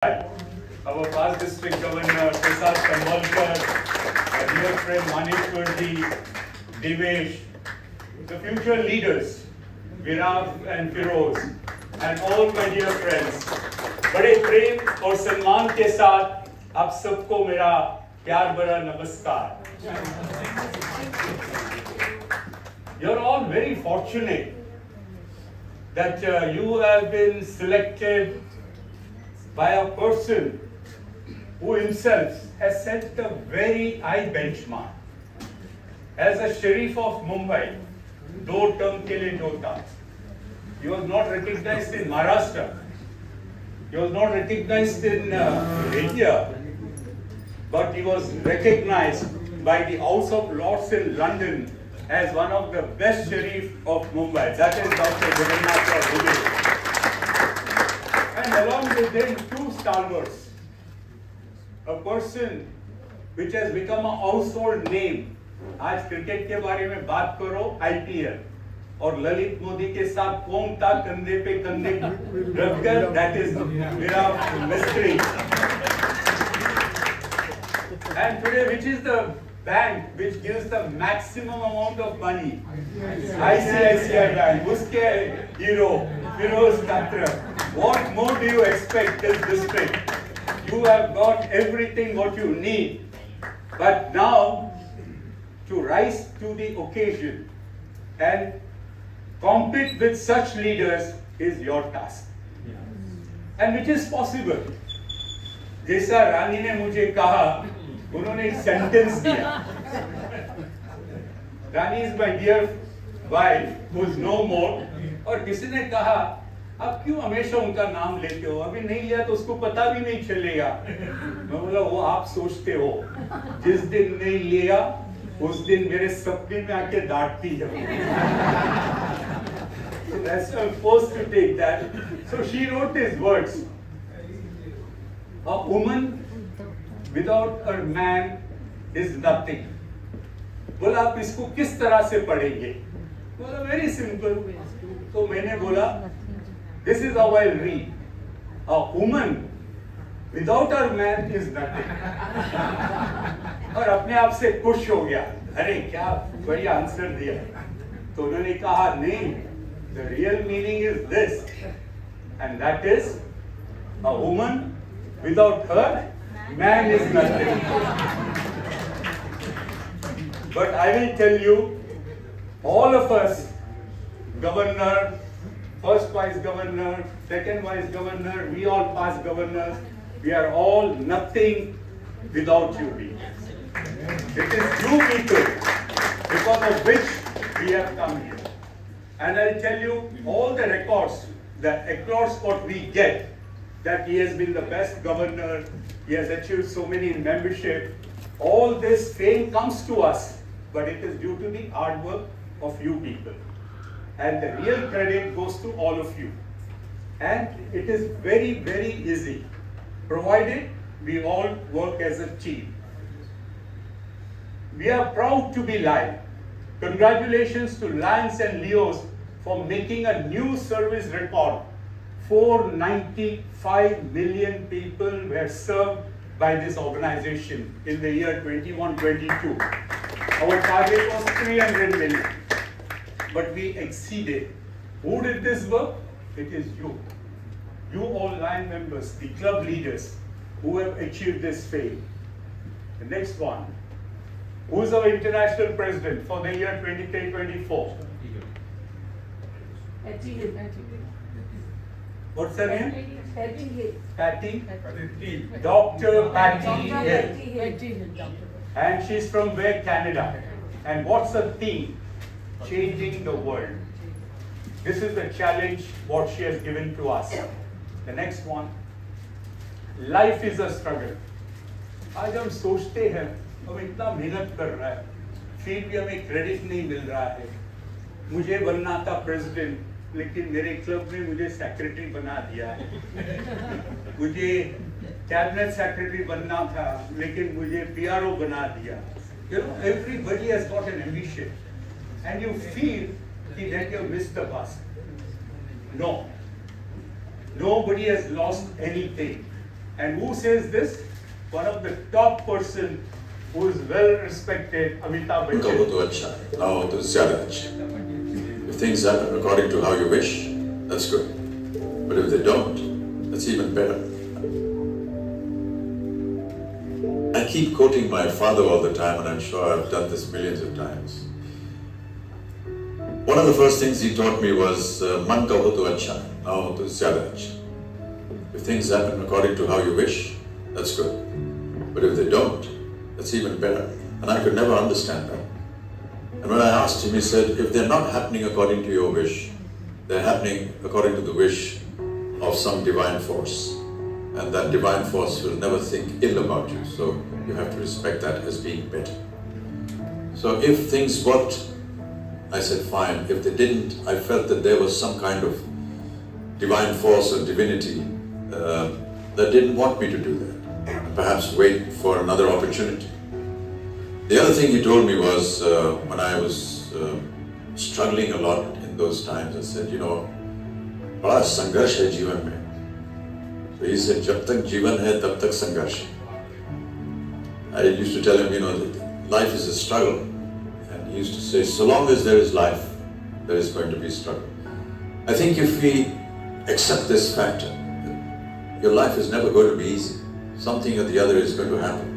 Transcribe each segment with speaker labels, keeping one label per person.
Speaker 1: Our past district governor, Prasad Sambolkar, our dear friend Maneshwarji, Devesh, the future leaders, Viraf and Firoz, and all my dear friends, बड़े प्रेम और सम्मान के साथ आप सबको मेरा प्यार भरा नमस्कार. You're all very fortunate that you have been selected by a person who himself has set a very high benchmark. As a Sheriff of Mumbai, 2 term के लिए जो था, he was not recognized in Maharashtra, he was not recognized in India, but he was recognized by the House of Lords in London as one of the best Sheriff of Mumbai. That is Dr. Bhayander Award. And along with them, 2 stalwarts. A person which has become a household name. आज cricket के बारे में बात करो, IPL, और ललित मोदी के साथ कौन था कंधे पे कंधे रखकर, that is मेरा mystery. And today, which is the bank which gives the maximum amount of money? ICICI Bank. उसके hero, Firoz Katra. What more do you expect this district? You have got everything what you need. But now, to rise to the occasion and compete with such leaders is your task. And which is possible. जैसा रानी ने मुझे कहा, उन्होंने एक sentence दिया. रानी is my dear wife, who is no more. और किसी ने कहा, आप क्यों हमेशा उनका नाम लेते हो? अभी नहीं लिया तो उसको पता भी नहीं चलेगा. मैं बोला वो आप सोचते हो. जिस दिन नहीं लिया, उस दिन मेरे सपने में आके डांटती है. So that's why I'm forced to take that. So she wrote these words. A woman without a man is nothing. बोला आप इसको किस तरह से पढ़ेंगे? बोला very simple. तो मैंने बोला this is how I'll read. A woman without her man is nothing. और अपने आप से खुश हो गया. अरे क्या बढ़िया आंसर दिया. तो उन्होंने कहा नहीं, the real meaning is this, and that is a woman without her man is nothing. But I will tell you, all of us, governor, first vice governor, second vice governor, we all past governors, we are all nothing without you people. It is you people because of which we have come here. And I'll tell you all the records, the across what we get, that he has been the best governor, he has achieved so many in membership. All this fame comes to us, but it is due to the hard work of you people. And the real credit goes to all of you. And it is very, very easy, provided we all work as a team. We are proud to be live. Congratulations to Lions and Leos for making a new service record. 495 million people were served by this organization in the year 21-22. Our target was 300 million. But we exceeded. Who did this work? It is you. You all line members, the club leaders who have achieved this fame. The next one. Who is our international president for the year 23-24? What's her name? Patty. Dr. Patty Hill. And she's from where? Canada. And what's the theme? Changing the world. This is the challenge what she has given to us. The next one. Life is a struggle. आज हम सोचते हैं हम इतना मेहनत कर रहा है, फिर भी हमें क्रेडिट नहीं मिल रहा है. मुझे बनना था प्रेसिडेंट, लेकिन मेरे क्लब ने मुझे सेक्रेटरी बना दिया है. मुझे कैबिनेट सेक्रेटरी बनना था, लेकिन मुझे PRO बना दिया. You know, everybody has got an ambition. And you feel that you have missed the bus. No. Nobody has lost anything. And who says this? One of the top person who is well respected, Amitabh Bachchan.
Speaker 2: कहो तो अच्छा, ना हो तो ज़्यादा अच्छा. If things happen according to how you wish, that's good. But if they don't, that's even better. I keep quoting my father all the time, and I'm sure I've done this millions of times. One of the first things he taught me was, "Man kaho to acha, na ho to zyada acha." If things happen according to how you wish, that's good. But if they don't, that's even better. And I could never understand that. And when I asked him, he said, if they're not happening according to your wish, they're happening according to the wish of some divine force. And that divine force will never think ill about you. So you have to respect that as being better. So if things worked, I said fine. If they didn't, I felt that there was some kind of divine force or divinity that didn't want me to do that. And perhaps wait for another opportunity. The other thing he told me was, when I was struggling a lot in those times, I said, you know, बड़ा संघर्ष है जीवन में. So he said, जब तक जीवन है, तब तक संघर्ष है. I used to tell him, you know, that life is a struggle. And he used to say, so long as there is life, there is going to be struggle. I think if we accept this factor, your life is never going to be easy. Something or the other is going to happen.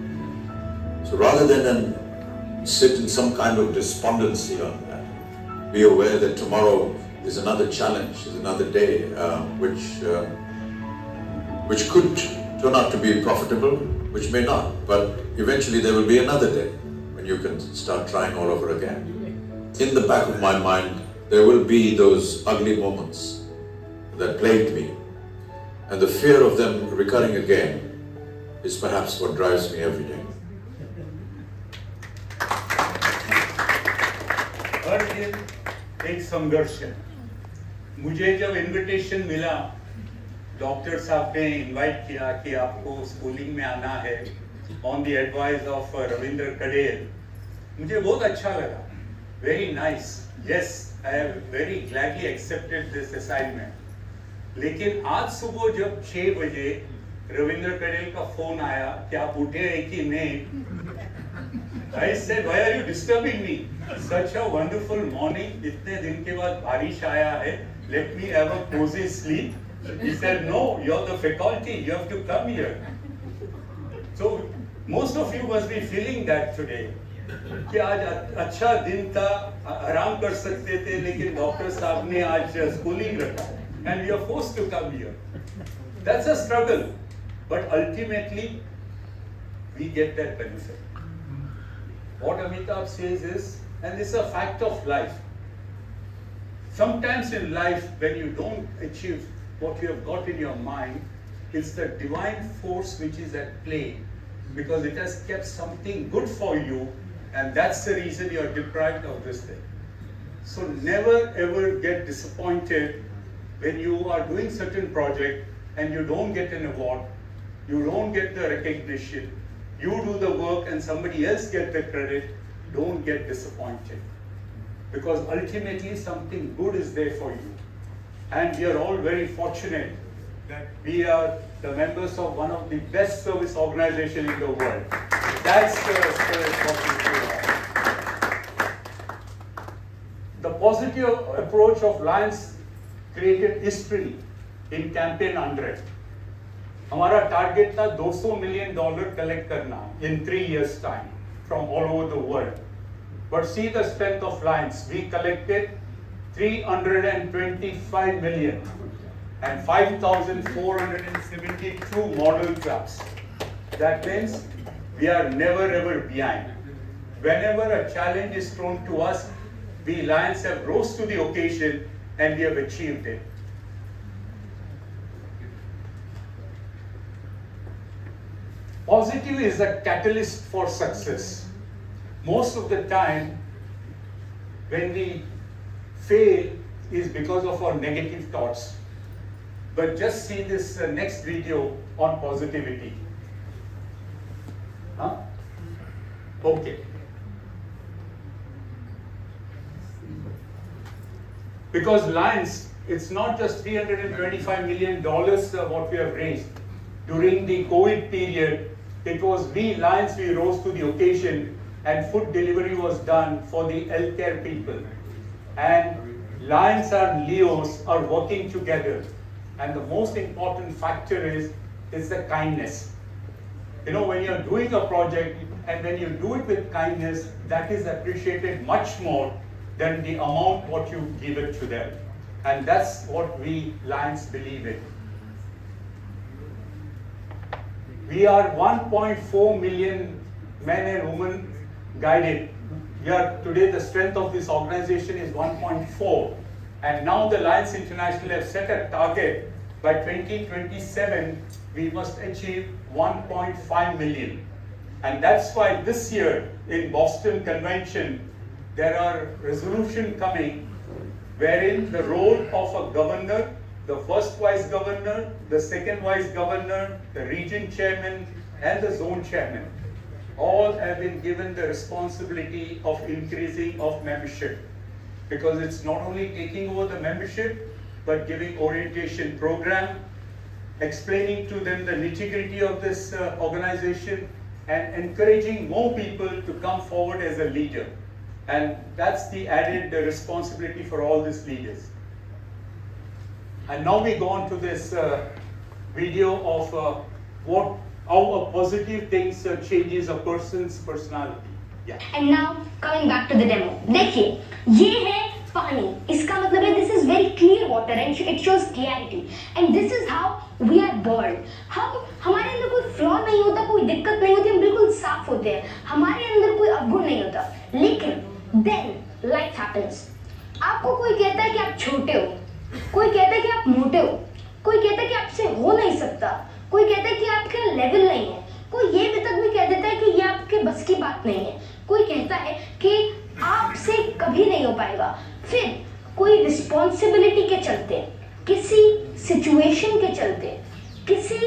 Speaker 2: So rather than sit in some kind of despondency on that, be aware that tomorrow is another challenge, is another day, which could turn out to be profitable, which may not, but eventually there will be another day when you can start trying all over again. In the back of my mind, there will be those ugly moments that plagued me, and the fear of them recurring again is perhaps what drives me every day.
Speaker 1: हर दिन एक संघर्ष है. मुझे जब invitation मिला, doctor साहब ने invite किया कि आपको स्कूलिंग में आना है on the advice of Ravindra Kadel, मुझे बहुत अच्छा लगा. Very nice. Yes, I have very gladly accepted this assignment. लेकिन आज सुबह जब 6 बजे रविंद्र कड़ेल का फोन आया कि आप उठे हैं कि नहीं, I said, why are you disturbing me? Such a wonderful morning. इतने दिन के बाद बारिश आया है. Let me have a cozy sleep. He said, no, you're the faculty. You have to come here. So most of you must be feeling that today. कि आज अच्छा दिन था, आराम कर सकते थे, लेकिन डॉक्टर साहब ने आज स्कूलिंग रखा, and we are forced to come here. That's a struggle, but ultimately we get that benefit. What Amitabh says is, and this is a fact of life, sometimes in life when you don't achieve what you have got in your mind, it's the divine force which is at play, because it has kept something good for you, and that's the reason you are deprived of this thing. So never ever get disappointed when you are doing certain project and you don't get an award, you don't get the recognition. You do the work and somebody else gets the credit. Don't get disappointed, because ultimately something good is there for you. And we are all very fortunate that we are the members of one of the best service organizations in the world. That's the spirit of the The positive approach of Lions created history in Campaign 100. हमारा target था $200 million collect करना in 3 years time from all over the world. But see the strength of Lions. We collected 325 million and 5,472 model traps. That means we are never ever behind. Whenever a challenge is thrown to us, we Lions have rose to the occasion and we have achieved it. Positive is a catalyst for success. Most of the time, when we fail, is because of our negative thoughts. But just see this next video on positivity. Huh? Okay. Because Lions, it's not just $325 million what we have raised. during the COVID period, it was we Lions, we rose to the occasion and food delivery was done for the healthcare people. And Lions and Leos are working together. And the most important factor is the kindness. You know, when you're doing a project and when you do it with kindness, that is appreciated much more than the amount what you give it to them. And that's what we Lions believe in. We are 1.4 million men and women guided. Today the strength of this organization is 1.4. And now the Lions International have set a target. By 2027, we must achieve 1.5 million. And that's why this year in Boston Convention, there are resolutions coming wherein the role of a governor, the first vice governor, the second vice governor, the region chairman, and the zone chairman, all have been given the responsibility of increasing of membership. Because it's not only taking over the membership, but giving orientation program, explaining to them the nitty-gritty of this organization, and encouraging more people to come forward as a leader. And that's the added responsibility for all these leaders. And now we go on to this video of how a positive things changes a person's personality. Yeah.
Speaker 3: And now coming back to the demo. देखिए, ये है पानी. इसका मतलब है this is very clear water and it shows clarity. And this is how we are born. हमारे अंदर कोई flaw नहीं होता, कोई दिक्कत नहीं होती, हम बिल्कुल साफ होते हैं. हमारे अंदर कोई अवगुण नहीं होता. लेकिन then life happens. आपको कोई कहता है कि आप छोटे हो, कोई कहता है कि आप मोटे हो, कोई कहता है कि आपसे हो नहीं सकता, कोई कहता है कि आपका लेवल नहीं है, कोई ये भी तक भी कह देता है कि ये आपके बस की बात नहीं है, कोई कहता है कि आपसे कभी नहीं हो पाएगा. फिर कोई रिस्पॉन्सिबिलिटी के चलते, किसी सिचुएशन के चलते, किसी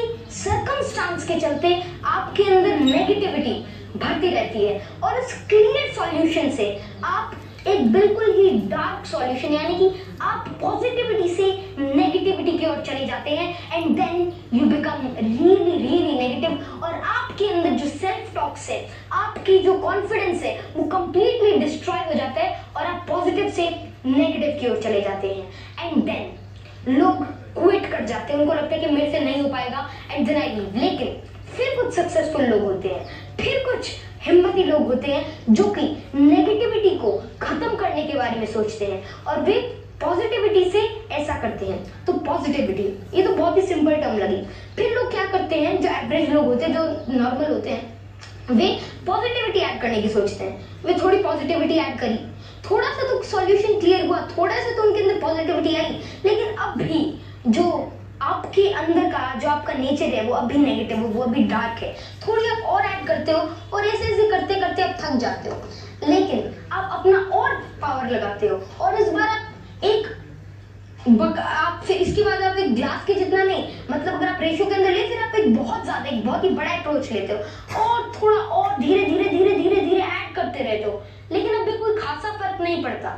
Speaker 3: सर्कमस्टांस के चलते आपके अंदर नेगेटिविटी भरती रहती है. और इस क्लियर सॉल्यूशन से आप एक बिल्कुल ही डार्क सॉल्यूशन, यानी कि आप पॉजिटिविटी से नेगेटिविटी की ओर चले जाते हैं and then you become really negative. और आपके अंदर जो सेल्फ टॉक्स है, आपकी जो कॉन्फिडेंस है, वो कंप्लीटली डिस्ट्रॉय हो जाता है और आप पॉजिटिव से नेगेटिव की ओर चले जाते हैं. एंड देन लोग क्विट कर जाते हैं, उनको लगता है कि मेरे से नहीं हो पाएगा एंड देन आई लीव. लेकिन फिर कुछ सक्सेसफुल लोग होते हैं, फिर कुछ हिम्मती लोग होते हैं जो कि नेगेटिविटी को खत्म करने के बारे में सोचते हैं और वे पॉजिटिविटी से ऐसा करते हैं. तो पॉजिटिविटी, ये तो बहुत ही सिंपल टर्म लगी. फिर लोग क्या करते हैं, जो एवरेज लोग होते हैं, जो नॉर्मल होते हैं, वे पॉजिटिविटी ऐड करने की सोचते हैं. वे थोड़ी पॉजिटिविटी ऐड करी, थोड़ा सा तो सॉल्यूशन क्लियर हुआ, थोड़ा सा तो उनके अंदर पॉजिटिविटी आई, लेकिन अब भी जो आपके अंदर का जो आपका नेचर है वो अभी नेगेटिव है, वो अभी डार्क है. थोड़ी आप और ऐड करते हो और ऐसे करते करते आप थक जाते हो, लेकिन आप अपना और पावर लगाते हो और इस बार आप फिर इसके बाद आप एक ग्लास के जितना नहीं, मतलब अगर आप रेशियो के अंदर ले, फिर आप एक बहुत ही बड़ा अप्रोच लेते हो और थोड़ा और धीरे धीरे ऐड करते रहते हो. लेकिन अभी कोई खासा फर्क नहीं पड़ता.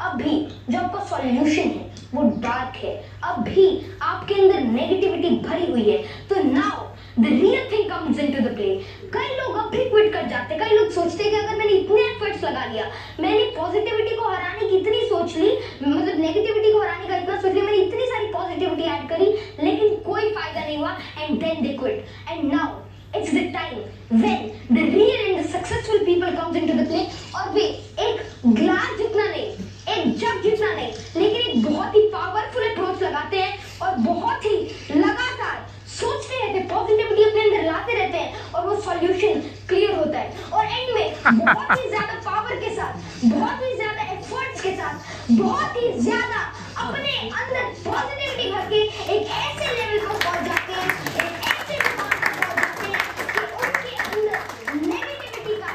Speaker 3: अभी जो आपका सॉल्यूशन है वो डार्क है, अभी आपके अंदर नेगेटिविटी भरी हुई है. तो now the real thing comes into the play. कई लोग अब भी क्विट कर जाते हैं. कई लोग सोचते हैं कि अगर मैंने इतने एफर्ट्स लगा लिया, मैंने पॉजिटिविटी को हराने की इतनी सोच ली, मतलब नेगेटिविटी को हराने का इतना सोच लिया, मैंने इतनी सारी पॉजिटिविटी ऐड करी, लेकिन कोई फायदा नहीं हुआ and then they quit. And now it's the time when the real and the successful people comes into the play. और वे एक ग्लास जितना नहीं, एक जग जितना नहीं, लेकिन एक बहुत ही पावरफुल अप्रोच लगाते हैं और बहुत ही लगातार सोचते रहते हैं, पॉजिटिविटी अपने अंदर लाते रहते हैं और वो सॉल्यूशन क्लियर होता है. और एंड में बहुत ही ज्यादा पावर के साथ, बहुत ही ज्यादा एफर्ट्स के साथ, बहुत ही ज्यादा अपने अंदर पॉजिटिविटी भर के एक ऐसे लेवल पर पहुंच जाते हैं, एक ऐसे मुकाम पर पहुंच जाते हैं कि उनके अंदर नेगेटिविटी का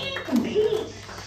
Speaker 3: एक भी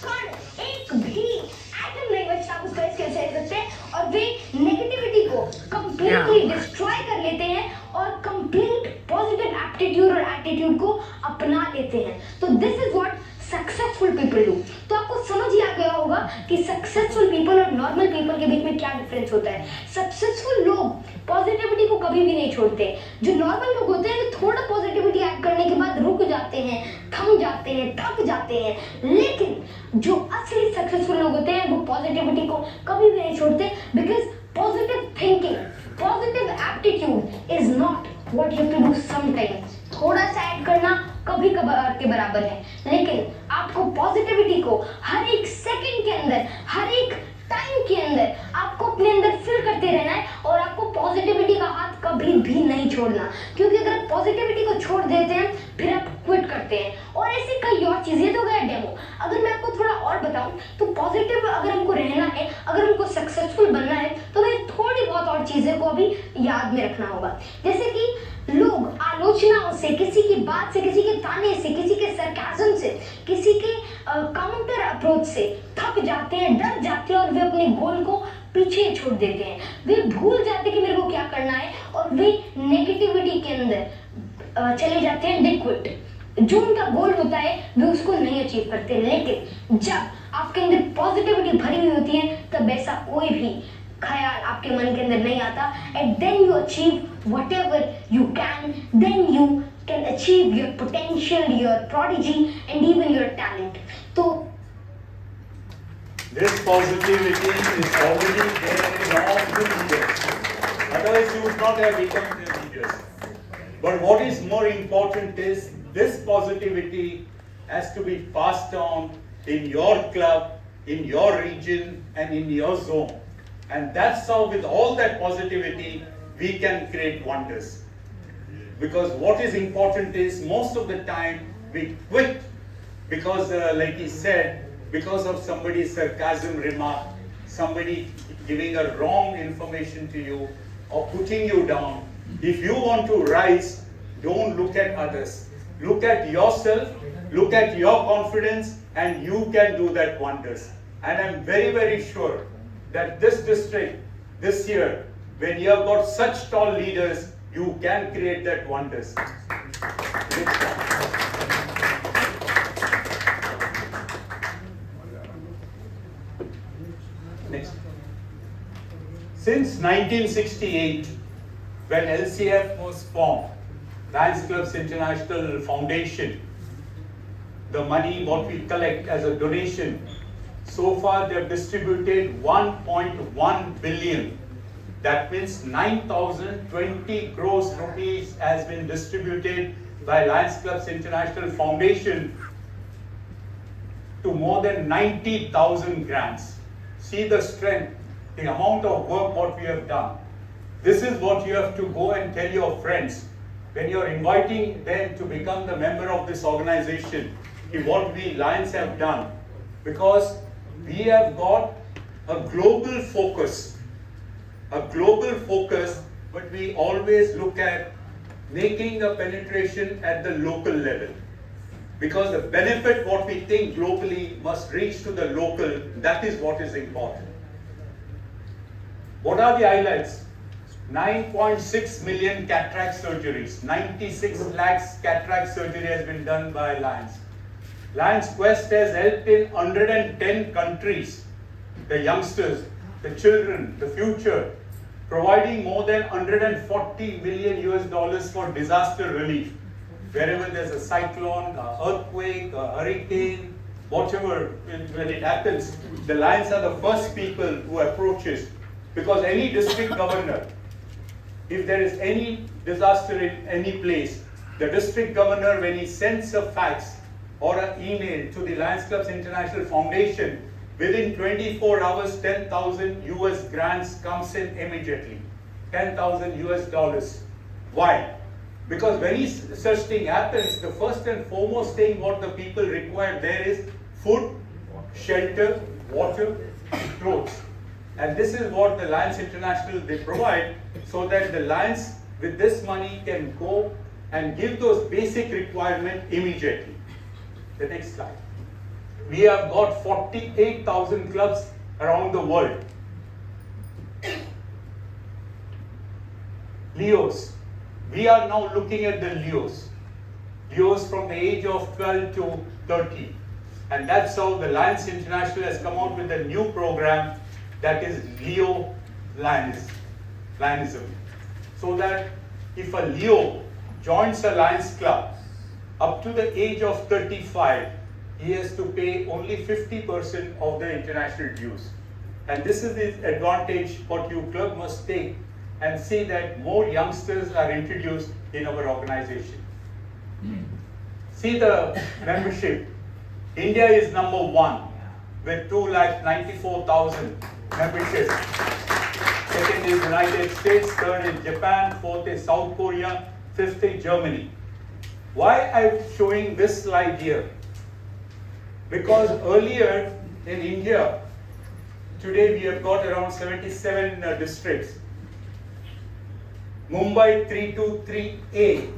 Speaker 3: कण, एक भी एटम नहीं बचता. आप उसको ऐसे कह सकते हैं. और वे नेगेटिविटी को कंप्लीटली डिस्ट्रॉय कर लेते हैं और कंप्लीट पॉजिटिव एप्टीट्यूड और एटीट्यूड को अपना लेते हैं. तो this is what successful people do. तो आपको समझ ही आ गया होगा कि सक्सेसफुल पीपल और नॉर्मल पीपल के बीच में क्या डिफरेंस होता है। सक्सेसफुल लोग पॉजिटिविटी को कभी भी नहीं छोड़ते। जो नॉर्मल लोग होते हैं वो थोड़ा पॉजिटिविटी ऐड करने के बाद रुक जाते हैं, थम जाते हैं, थक जाते हैं, लेकिन जो असली सक्सेसफुल लोग होते हैं वो पॉजिटिविटी को कभी भी नहीं छोड़ते। Because positive thinking, positive aptitude is not what you have to do sometimes. थोड़ा सा ऐड करना कभी कभार के बराबर है, लेकिन आपको पॉजिटिविटी को हर एक सेकंड के अंदर, हर एक टाइम के अंदर आपको अपने अंदर फिल करते रहना है और आपको पॉजिटिविटी का हाथ कभी भी नहीं छोड़ना। क्योंकि अगर आप पॉजिटिविटी को छोड़ देते हैं फिर आप क्विट करते हैं। और ऐसी कई और चीजें। तो गया डेमो। अगर मैं आपको थोड़ा और बताऊं तो पॉजिटिव अगर हमको रहना है, अगर हमको सक्सेसफुल बनना है तो हमें थोड़ी बहुत और चीजें को अभी याद में रखना होगा। जैसे कि लोग आलोचनाओं से, किसी की बात से, किसी के ताने से, किसी के सरकाज़म से, किसी के काउंटर अप्रोच से थक जाते हैं, डर जाते हैं और वे अपने गोल को पीछे छोड़ देते हैं। वे भूल जाते हैं कि मेरे को क्या करना है और वे नेगेटिविटी के अंदर चले जाते हैं। दे क्विट। जो उनका गोल होता है वे उसको नहीं अचीव करते। लेकिन जब आपके अंदर पॉजिटिविटी भरी हुई होती है तब ऐसा कोई भी ख्याल आपके मन के अंदर नहीं आता। And then you achieve whatever you can, then you can achieve your potential, your prodigy and even your talent. So
Speaker 1: this positivity is already there in all the leaders. Otherwise you would not have become the leaders. But what is more important is this positivity has to be passed on in your club, in your region and in your zone. And that's how with all that positivity we can create wonders. Because what is important is most of the time we quit because like he said, because of somebody's sarcasm remark, somebody giving a wrong information to you or putting you down. If you want to rise, don't look at others. Look at yourself, look at your confidence and you can do that wonders. And I'm very, very sure that this district, this year, when you have got such tall leaders, you can create that wonders. Next. Since 1968, when LCF was formed, Lions Clubs International Foundation, the money what we collect as a donation, so far they have distributed 1.1 billion. That means 9,020 crores rupees has been distributed by Lions Clubs International Foundation to more than 90,000 grants. See the strength, the amount of work what we have done. This is what you have to go and tell your friends when you are inviting them to become the member of this organization, what we Lions have done. Because we have got a global focus, but we always look at making a penetration at the local level. Because the benefit what we think globally must reach to the local, that is what is important. What are the highlights? 9.6 million cataract surgeries, 96 lakhs cataract surgery has been done by Lions. Lions Quest has helped in 110 countries, the youngsters, the children, the future, providing more than 140 million US dollars for disaster relief. Wherever there's a cyclone, a earthquake, a hurricane, whatever, when it happens, the Lions are the first people who approaches. Because any district governor, if there is any disaster in any place, the district governor, when he sends a fax or an email to the Lions Clubs International Foundation, within 24 hours, 10,000 US grants comes in immediately. 10,000 US dollars. Why? Because when such thing happens, the first and foremost thing what the people require there is food, shelter, water, clothes. And this is what the Lions International, they provide, so that the Lions with this money can go and give those basic requirements immediately. The next slide. We have got 48,000 clubs around the world. Leos. We are now looking at the Leos. Leos from the age of 12 to 30. And that's how the Lions International has come out with a new program that is Leo Lionism. So that if a Leo joins a Lions Club up to the age of 35, he has to pay only 50% of the international dues. And this is the advantage what your club must take and see that more youngsters are introduced in our organization. See the membership. India is number 1 with 294,000 memberships. Second is United States, third is Japan, fourth is South Korea, fifth is Germany. Why I'm showing this slide here? Because earlier in India, today we have got around 77 districts. Mumbai 323A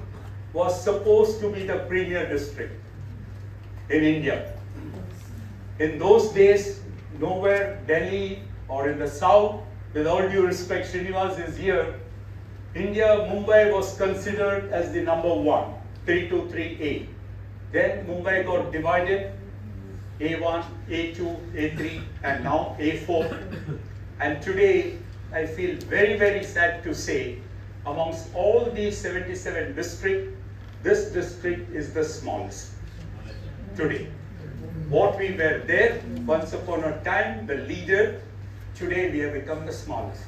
Speaker 1: was supposed to be the premier district in India. In those days, nowhere, Delhi or in the south, with all due respect, Srinivas is here, India, Mumbai was considered as the number 1, 323A. Then Mumbai got divided, A1, A2, A3, and now A4. And today, I feel very, very sad to say, amongst all these 77 districts, this district is the smallest today. What we were there, once upon a time, the leader, today we have become the smallest.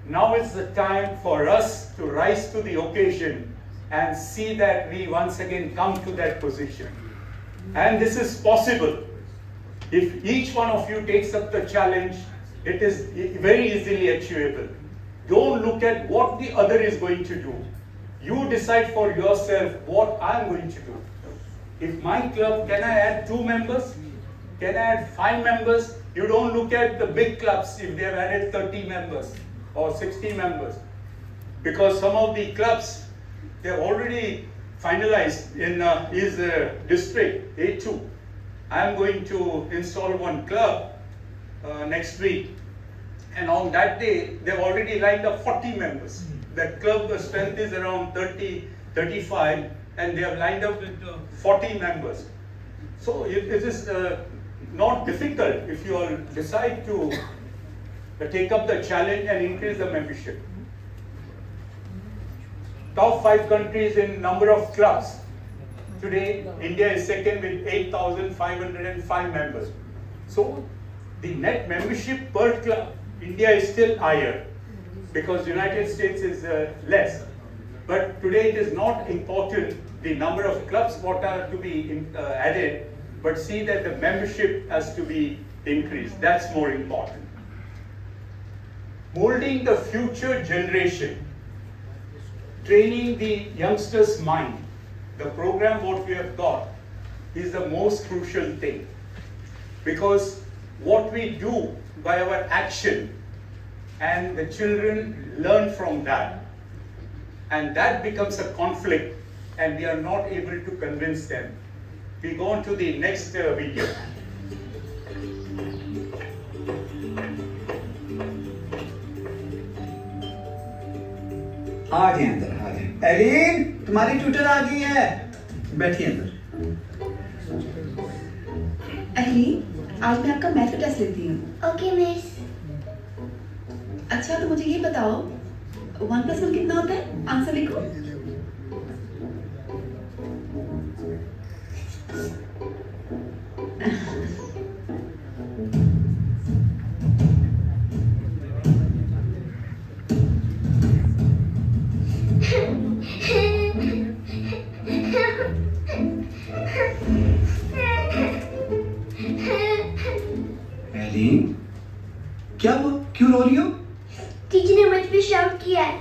Speaker 1: Now is the time for us to rise to the occasion and see that we once again come to that position. And this is possible. If each one of you takes up the challenge, it is very easily achievable. Don't look at what the other is going to do. You decide for yourself what I'm going to do. If my club, can I add 2 members? Can I add 5 members? You don't look at the big clubs if they have added 30 members or 60 members. Because some of the clubs, they have already finalized in his district, A2. I am going to install one club next week. And on that day, they've already lined up 40 members. That club strength is around 30, 35, and they have lined up with 40 members. So it is not difficult if you all decide to take up the challenge and increase the membership. Top 5 countries in number of clubs. Today, India is second with 8,505 members. So the net membership per club, India is still higher because United States is less. But today it is not important the number of clubs what are to be added, but see that the membership has to be increased. That's more important. Molding the future generation, training the youngsters' mind. The program what we have got is the most crucial thing, because what we do by our action and the children learn from that, and that becomes a conflict and we are not able to convince them. We go on to the next video.
Speaker 4: आ गए अंदर, आ गए। Elin, तुम्हारी tutor आ गई है, बैठिए अंदर।
Speaker 5: Elin, आज मैं आपका मैथ टेस्ट लेती हूँ।
Speaker 3: Okay miss.
Speaker 5: अच्छा, तो मुझे ये बताओ 1 + 1 कितना होता है? आंसर लिखो।
Speaker 4: एलिन, क्या वो? क्यों रो रही हो?
Speaker 3: टीचर ने मुझ पे शाउट किया है।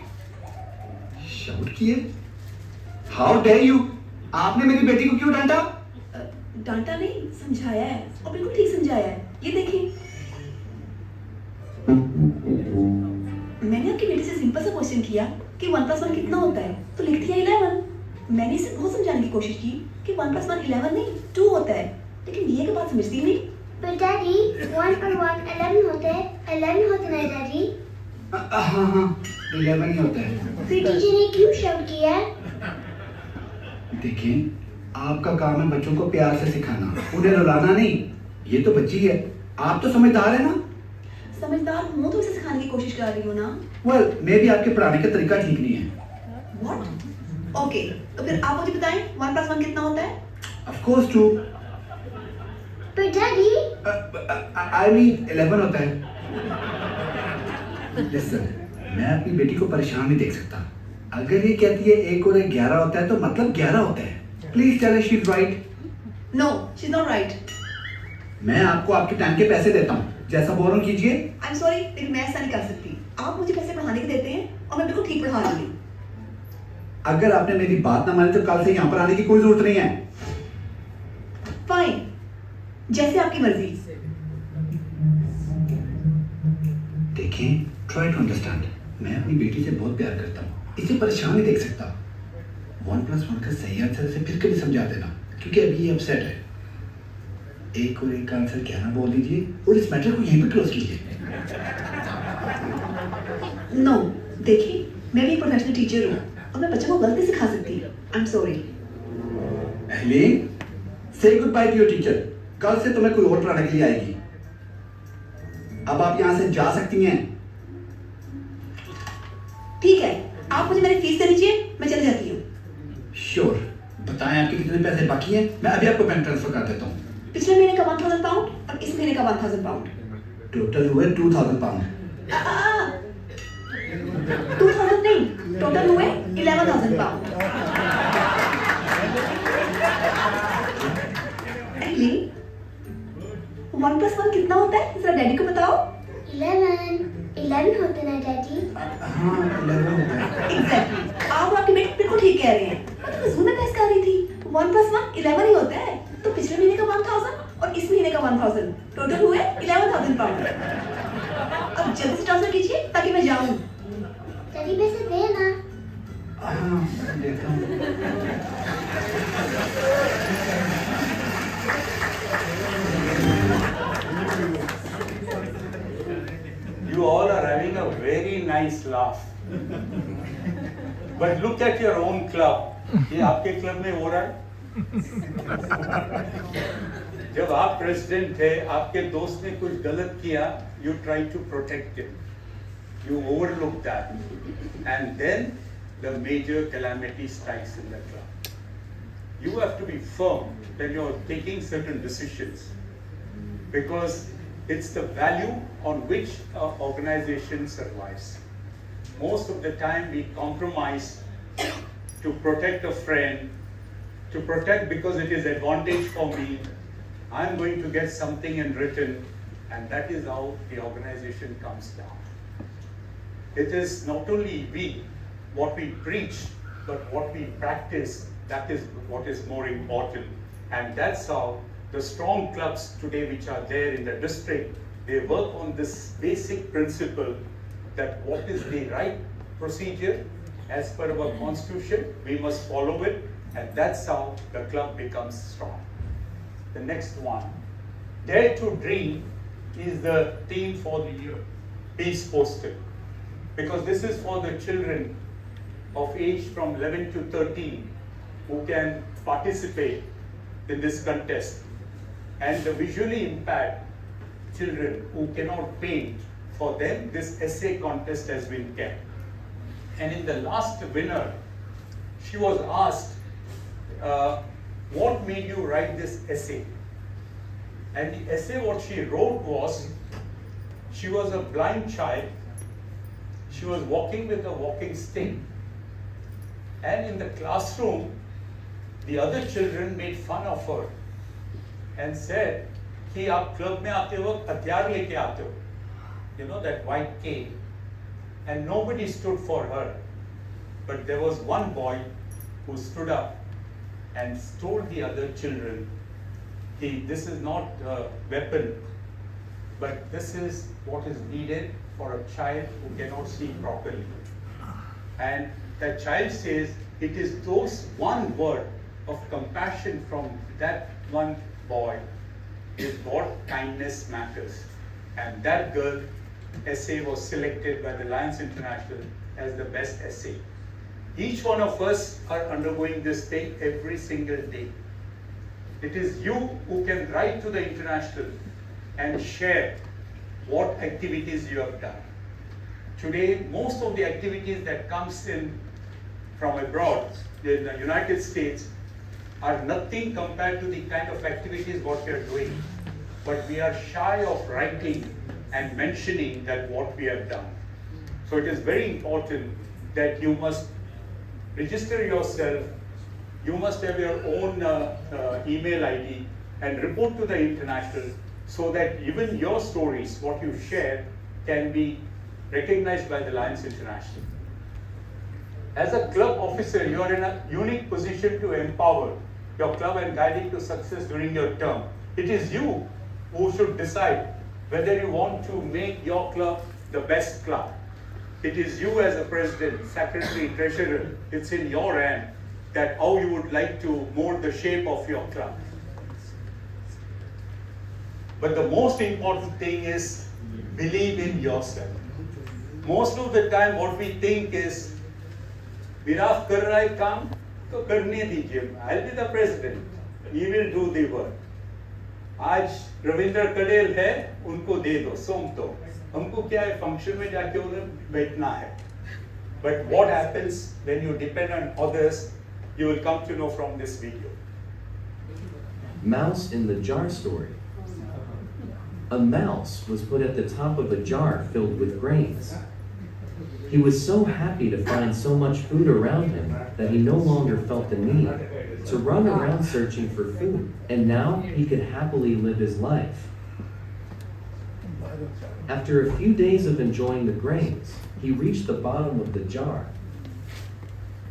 Speaker 4: शाउट किए? How dare you! आपने मेरी बेटी को क्यों डांटा?
Speaker 5: डांटा नहीं, समझाया है, और बिल्कुल ठीक समझाया है। ये देखिए, मैंने आपकी बेटी से सिंपल सा क्वेश्चन किया कि 1 + 1 कितना होता है, तो लिख दिया 11। मैंने इसे बहुत समझाने की कोशिश की कि 1 + 1 11 नहीं 2 होता है, लेकिन ये के बात समझती नहीं।
Speaker 3: पर डैडी 1 और 1 11 होता है, 11 होता है डैडी।
Speaker 4: हाँ 11 ही होता है।
Speaker 3: फिर टीचर ने क्यों शाउट किया?
Speaker 4: देखिए, आपका काम है बच्चों को प्यार से सिखाना, उन्हें रुलाना नहीं। ये तो बच्ची है, आप तो समझदार है ना?
Speaker 5: समझदार हूँ तो उसे सिखाने की कोशिश कर रही हूँ ना।
Speaker 4: Well, मे भी आपके पढ़ाने का तरीका ठीक नहीं है।
Speaker 5: What? Okay, तो फिर आप मुझे बताएं 1 + 1 कितना होता है?
Speaker 4: Of course 2.
Speaker 3: But Daddy,
Speaker 4: I mean 11 होता है। Listen, मैं अपनी बेटी को परेशान नहीं देख सकता। अगर ये कहती है 1 और 1 11 होता है तो मतलब 11 होता है। Please tell her she's right.
Speaker 5: No, she's not right.
Speaker 4: मैं आपको आपके टाइम के पैसे देता हूँ, जैसा बोल रहा हूँ कीजिए।
Speaker 5: I'm sorry, लेकिन मैं ऐसा नहीं कर सकती। आप मुझे पैसे पढ़ाने के देते हैं और मैं बिल्कुल ठीक पढ़ा रही हूँ।
Speaker 4: अगर आपने मेरी बात ना मानी तो कल से यहाँ पर आने की कोई जरूरत नहीं है।
Speaker 5: Fine, जैसे आपकी मर्जी।
Speaker 4: देखें, try to understand. मैं अपनी बेटी से बहुत प्यार करता हूँ, इसे परेशान नहीं देख सकता। 1 + 1 का सही आंसर से फिर कभी समझा देना, क्योंकि अभी ये अपसेट है। 1 और 1 का आंसर 11 बोल दीजिए और इस मैटर को यहीं पर क्लोज कीजिए।
Speaker 5: नो, देखिए, मैं भी एक प्रोफेशनल टीचर हूँ और मैं बच्चों को गलती सिखा सकती हूँ। I'm sorry.
Speaker 4: एहलीन, say goodbye to your teacher. कल से तुम्हें कोई और पढ़ाने के लिए आएगी। अब आप यहाँ से जा सकती हैं।
Speaker 5: ठीक है, आप मुझे मेरी फीस दे दीजिए, मैं चली जाती हूँ।
Speaker 4: श्योर, बताएं आपके कितने पैसे बाकी हैं, मैं अभी आपको बैंक ट्रांसफर कर देता हूँ।
Speaker 5: पिछले महीने का 1000 पाउंड और इस महीने का 1000 पाउंड।
Speaker 4: टोटल हुए 2000 पाउंड।
Speaker 5: 2000 नहीं, टोटल हुए 11000 पाउंड। एली, 1 + 1 कितना होता है? जरा डैडी को बताओ।
Speaker 3: 11 होते ना डैडी?
Speaker 4: हाँ, 11 होता है।
Speaker 5: एग्जैक्टली, आप और आपकी बेटी बिल्कुल ठीक कह रहे हैं। मैं तो फिजूल में बहस कर रही थी। 1 + 1 11 ही होता है। तो पिछले महीने का 1000 और इस महीने का 1000, टोटल हुए 11000 पाउंड। अब जल्दी से ट्रांसफर कीजिए ताकि मैं जाऊं।
Speaker 3: डैडी पैसे दे ना।
Speaker 4: हाँ, देखता हूँ।
Speaker 1: You all are having a very nice laugh. But look at your own club. ये आपके क्लब में हो रहा है? जब आप प्रेसिडेंट थे, आपके दोस्त ने कुछ गलत किया, you try to protect him. You overlook that. And then the major calamity strikes in the club. You have to be firm when you're taking certain decisions, because it's the value on which an organization survives. Most of the time we compromise to protect a friend, to protect because it is advantage for me. I'm going to get something in return, and that is how the organization comes down. It is not only what we preach, but what we practice, that is what is more important. And that's how the strong clubs today which are there in the district, they work on this basic principle that what is the right procedure as per our constitution, we must follow it, and that's how the club becomes strong. The next one, Dare to Dream, is the theme for the year, Peace Postal, because this is for the children of age from 11 to 13 who can participate in this contest, and the visually impaired children who cannot paint, for them this essay contest has been kept. And in the last winner, she was asked, what made you write this essay? And the essay what she wrote was, she was a blind child, she was walking with a walking stick, and in the classroom, the other children made fun of her and said, कि आप club में आते हो हथियार लेके आते हो, you know, that white cane, and nobody stood for her, but there was one boy who stood up and told the other children, this is not a weapon, but this is what is needed for a child who cannot see properly. And the child says, it is those one word of compassion from that one boy is what kindness matters. And that girl essay was selected by the Lions International as the best essay. Each one of us are undergoing this thing every single day. It is you who can write to the international and share what activities you have done. Today, most of the activities that comes in from abroad, in the United States, are nothing compared to the kind of activities what we are doing. But we are shy of writing and mentioning that what we have done. So it is very important that you must register yourself, you must have your own email ID and report to the international so that even your stories, what you share, can be recognized by the Lions International. As a club officer, you are in a unique position to empower your club and guide it to success during your term. It is you who should decide whether you want to make your club the best club. It is you as a president, secretary, treasurer, it's in your hand that how you would like to mold the shape of your club. But the most important thing is believe in yourself. Most of the time what we think is, Viraf kar raha hai kaam, to karne dijiye. I'll be the president. He will do the work. आज रविंद्र कडेल है, उनको दे दो, सौंप दो. हमको क्या है, function में जाके उधर बैठना है. But what happens when you depend on others, you will come to know from this video.
Speaker 6: Mouse in the jar story. A mouse was put at the top of a jar filled with grains. He was so happy to find so much food around him that he no longer felt the need to run around searching for food, and now he could happily live his life. After a few days of enjoying the grains, he reached the bottom of the jar.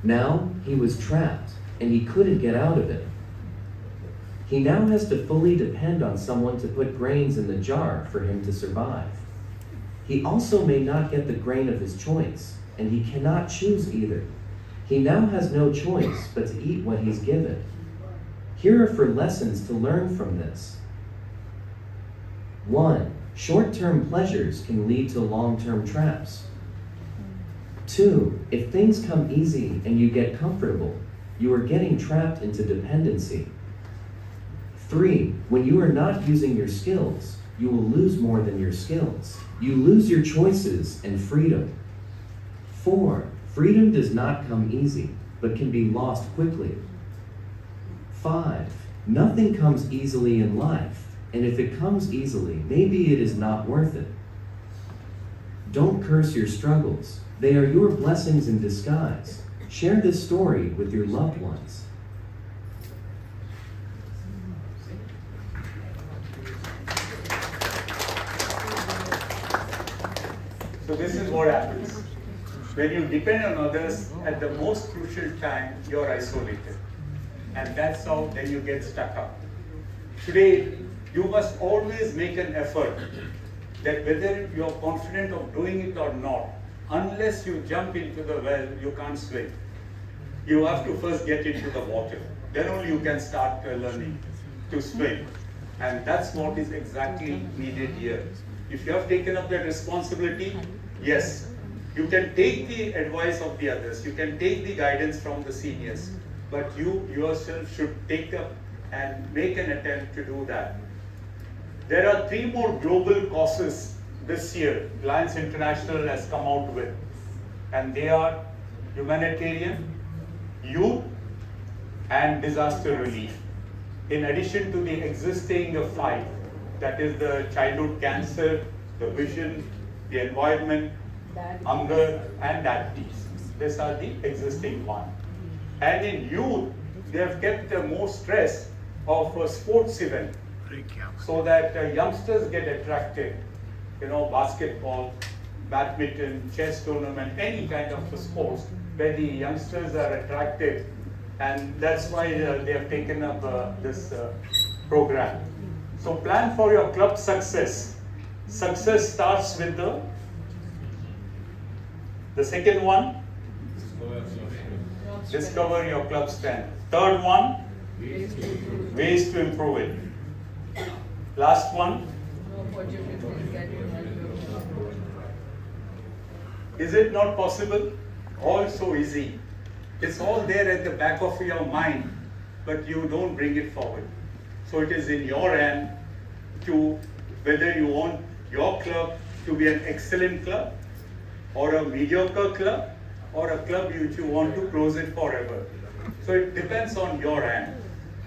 Speaker 6: Now he was trapped, and he couldn't get out of it. He now has to fully depend on someone to put grains in the jar for him to survive. He also may not get the grain of his choice, and he cannot choose either. He now has no choice but to eat what he's given. Here are 4 lessons to learn from this. 1. Short-term pleasures can lead to long-term traps. 2. If things come easy and you get comfortable, you are getting trapped into dependency. 3. When you are not using your skills, you will lose more than your skills. You lose your choices and freedom. 4. Freedom does not come easy, but can be lost quickly. 5. Nothing comes easily in life, and if it comes easily, maybe it is not worth it. Don't curse your struggles. They are your blessings in disguise. Share this story with your loved ones.
Speaker 1: So this is what happens. When you depend on others, at the most crucial time, you're isolated. And that's how then you get stuck up. Today, you must always make an effort that whether you're confident of doing it or not, unless you jump into the well, you can't swim. You have to first get into the water. Then only you can start learning to swim. And that's what is exactly needed here. If you have taken up that responsibility, yes, you can take the advice of the others, you can take the guidance from the seniors, but you yourself should take up and make an attempt to do that. There are 3 more global causes this year Lions International has come out with, and they are humanitarian, youth, and disaster relief. In addition to the existing 5, that is the childhood cancer, the vision, the environment, hunger, and diabetes. These are the existing ones. And in youth, they have kept more stress of a sports event so that youngsters get attracted. You know, basketball, badminton, chess tournament, any kind of sports where the youngsters are attracted, and that's why they have taken up this program. So plan for your club success. Success starts with the second one, discover your club strength. Third one, ways to improve it. Last one, is it not possible? All so easy. It's all there at the back of your mind, but you don't bring it forward. So it is in your hand to whether you want your club to be an excellent club or a mediocre club or a club which you want to close it forever. So it depends on your hand,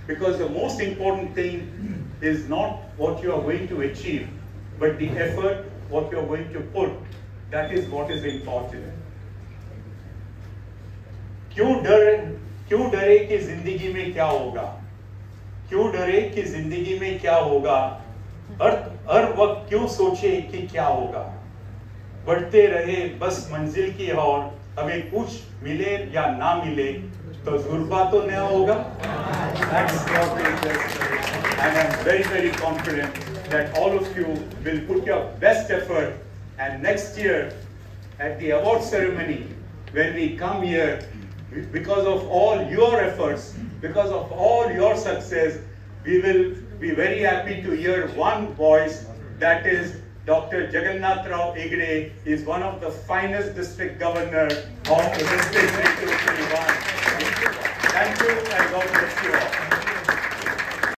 Speaker 1: because the most important thing is not what you are going to achieve, but the effort, what you are going to put. That is what is important. क्यों डरे कि जिंदगी में क्या होगा? क्यों डरे कि जिंदगी में क्या होगा? हर वक्त क्यों सोचे कि क्या होगा? बढ़ते रहे बस मंजिल की ओर, हमें कुछ मिले या ना मिले, तजुर्बा तो नया होगा. That's what it is. And I'm very, very confident that all of you will put your best effort, and next year at the award ceremony, when we come here, because of all your efforts, because of all your success, we will be very happy to hear one voice, that is Dr. Jagannath Rao Egde is one of the finest district governor of the district 2021. Thank you and God bless you all.